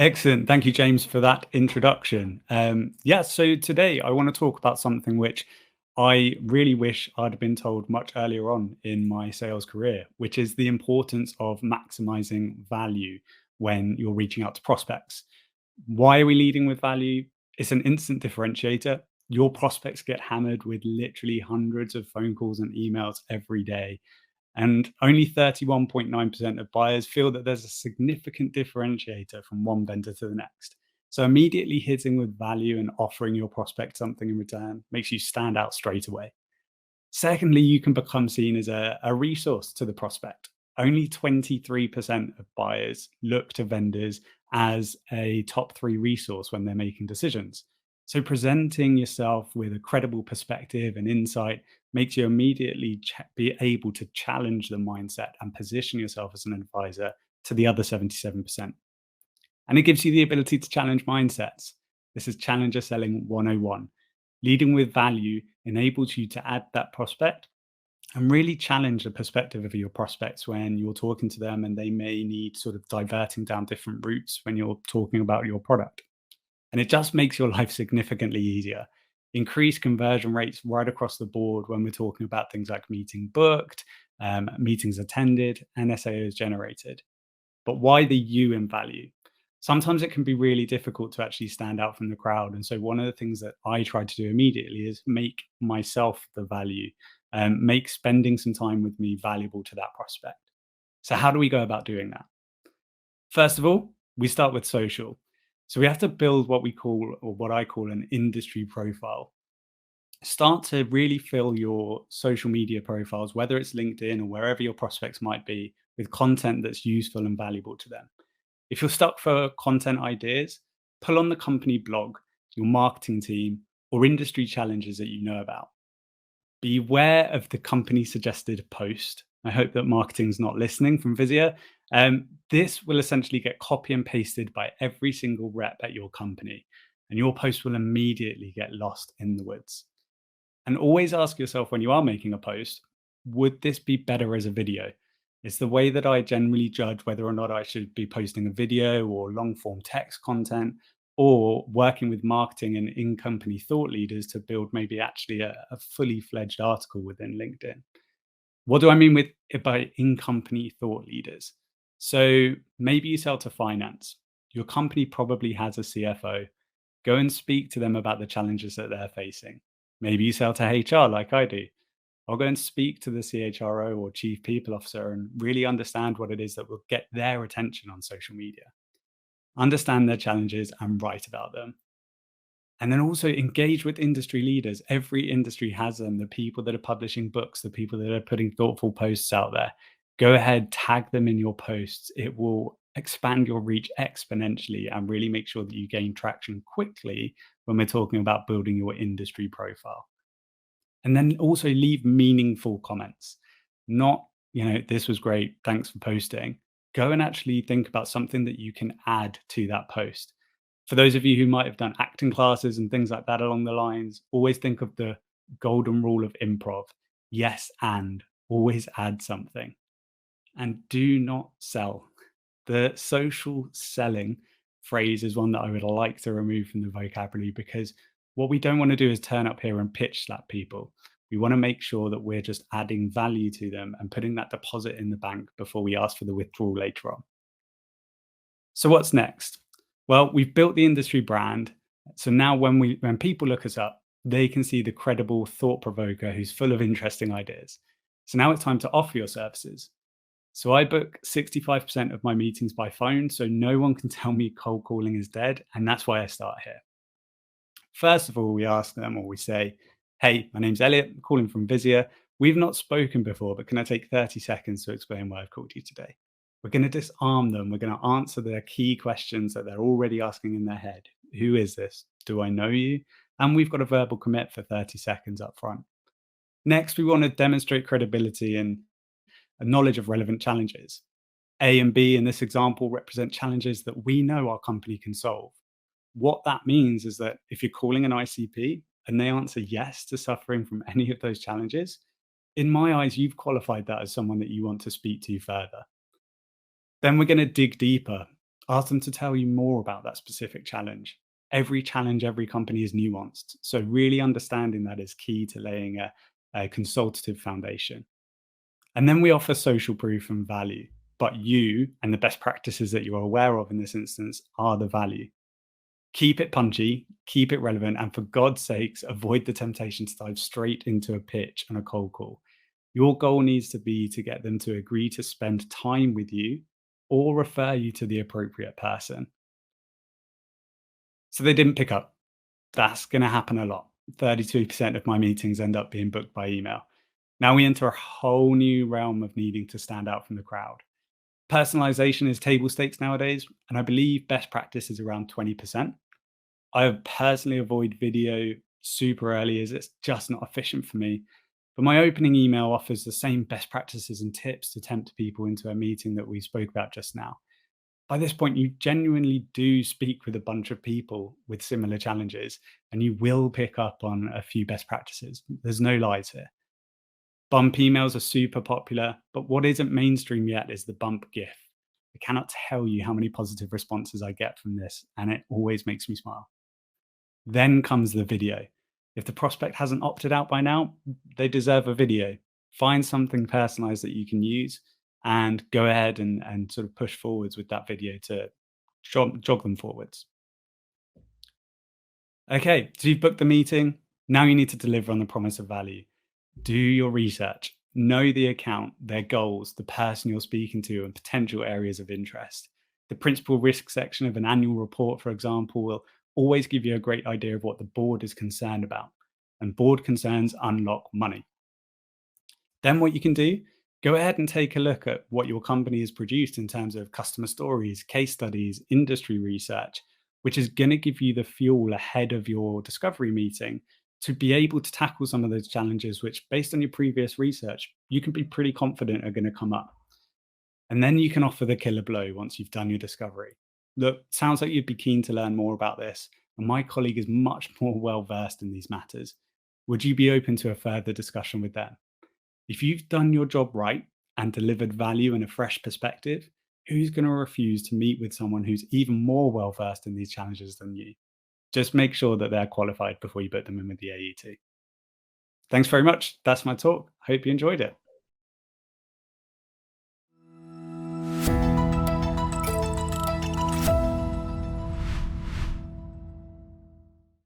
Excellent. Thank you, James, for that introduction. So today I want to talk about something which I really wish I'd been told much earlier on in my sales career, which is the importance of maximizing value when you're reaching out to prospects. Why are we leading with value? It's an instant differentiator. Your prospects get hammered with literally hundreds of phone calls and emails every day. And only 31.9% of buyers feel that there's a significant differentiator from one vendor to the next. So immediately hitting with value and offering your prospect something in return makes you stand out straight away. Secondly, you can become seen as a resource to the prospect. Only 23% of buyers look to vendors as a top three resource when they're making decisions. So presenting yourself with a credible perspective and insight makes you immediately be able to challenge the mindset and position yourself as an advisor to the other 77%. And it gives you the ability to challenge mindsets. This is Challenger Selling 101. Leading with value enables you to add that prospect and really challenge the perspective of your prospects when you're talking to them and they may need sort of diverting down different routes when you're talking about your product. And it just makes your life significantly easier. Increase conversion rates right across the board when we're talking about things like meeting booked, meetings attended, and SAOs generated. But why the you in value? Sometimes it can be really difficult to actually stand out from the crowd. And so one of the things that I try to do immediately is make myself the value, make spending some time with me valuable to that prospect. So how do we go about doing that? First of all, we start with social. So we have to build what we call, or what I call, an industry profile. Start to really fill your social media profiles, whether it's LinkedIn or wherever your prospects might be, with content that's useful and valuable to them. If you're stuck for content ideas, pull on the company blog, your marketing team, or industry challenges that you know about. Beware of the company suggested post. I hope that marketing's not listening from Visier. This will essentially get copy and pasted by every single rep at your company, and your post will immediately get lost in the woods. And always ask yourself when you are making a post, would this be better as a video? It's the way that I generally judge whether or not I should be posting a video or long form text content, or working with marketing and in company thought leaders to build maybe actually a fully fledged article within LinkedIn. What do I mean by in company thought leaders? So maybe you sell to finance. Your company probably has a CFO. Go and speak to them about the challenges that they're facing. Maybe you sell to HR like I do. I'll go and speak to the CHRO or chief people officer and really understand what it is that will get their attention on social media. Understand their challenges and write about them. And then also engage with industry leaders. Every industry has them, the people that are publishing books, the people that are putting thoughtful posts out there. Go ahead, tag them in your posts. It will expand your reach exponentially and really make sure that you gain traction quickly when we're talking about building your industry profile. And then also leave meaningful comments, not, this was great, thanks for posting. Go and actually think about something that you can add to that post. For those of you who might have done acting classes and things like that along the lines, always think of the golden rule of improv. Yes, and always add something. And do not sell. The social selling phrase is one that I would like to remove from the vocabulary, because what we don't want to do is turn up here and pitch slap people. We want to make sure that we're just adding value to them and putting that deposit in the bank before we ask for the withdrawal later on. So what's next? Well, we've built the industry brand. So now when people look us up, they can see the credible thought provoker who's full of interesting ideas. So now it's time to offer your services. So I book 65% of my meetings by phone, so no one can tell me cold calling is dead. And that's why I start here. First of all, we ask them, or we say, hey, my name's Elliott, I'm calling from Visier. We've not spoken before, but can I take 30 seconds to explain why I've called you today? We're going to disarm them. We're going to answer their key questions that they're already asking in their head. Who is this? Do I know you? And we've got a verbal commit for 30 seconds up front. Next, we want to demonstrate credibility and a knowledge of relevant challenges. A and B in this example represent challenges that we know our company can solve. What that means is that if you're calling an ICP and they answer yes to suffering from any of those challenges, in my eyes, you've qualified that as someone that you want to speak to further. Then we're going to dig deeper. Ask them to tell you more about that specific challenge. Every challenge, every company is nuanced. So, really understanding that is key to laying a consultative foundation. And then we offer social proof and value. But you and the best practices that you're aware of in this instance are the value. Keep it punchy, keep it relevant, and for God's sakes, avoid the temptation to dive straight into a pitch and a cold call. Your goal needs to be to get them to agree to spend time with you or refer you to the appropriate person. So they didn't pick up. That's going to happen a lot. 32% of my meetings end up being booked by email. Now we enter a whole new realm of needing to stand out from the crowd. Personalization is table stakes nowadays, and I believe best practice is around 20%. I personally avoid video super early as it's just not efficient for me. But my opening email offers the same best practices and tips to tempt people into a meeting that we spoke about just now. By this point, you genuinely do speak with a bunch of people with similar challenges, and you will pick up on a few best practices. There's no lies here. Bump emails are super popular, but what isn't mainstream yet is the bump GIF. I cannot tell you how many positive responses I get from this, and it always makes me smile. Then comes the video. If the prospect hasn't opted out by now, they deserve a video. Find something personalized that you can use and go ahead and sort of push forwards with that video to jog them forwards. Okay, so you've booked the meeting. Now you need to deliver on the promise of value. Do your research, know the account, their goals, the person you're speaking to, and potential areas of interest. The principal risk section of an annual report, for example, will always give you a great idea of what the board is concerned about. And board concerns unlock money. Then what you can do, go ahead and take a look at what your company has produced in terms of customer stories, case studies, industry research, which is going to give you the fuel ahead of your discovery meeting to be able to tackle some of those challenges, which, based on your previous research, you can be pretty confident are going to come up. And then you can offer the killer blow once you've done your discovery. Look, sounds like you'd be keen to learn more about this, and my colleague is much more well versed in these matters. Would you be open to a further discussion with them? If you've done your job right and delivered value and a fresh perspective, who's going to refuse to meet with someone who's even more well versed in these challenges than you? Just make sure that they're qualified before you put them in with the AET. Thanks very much. That's my talk. Hope you enjoyed it.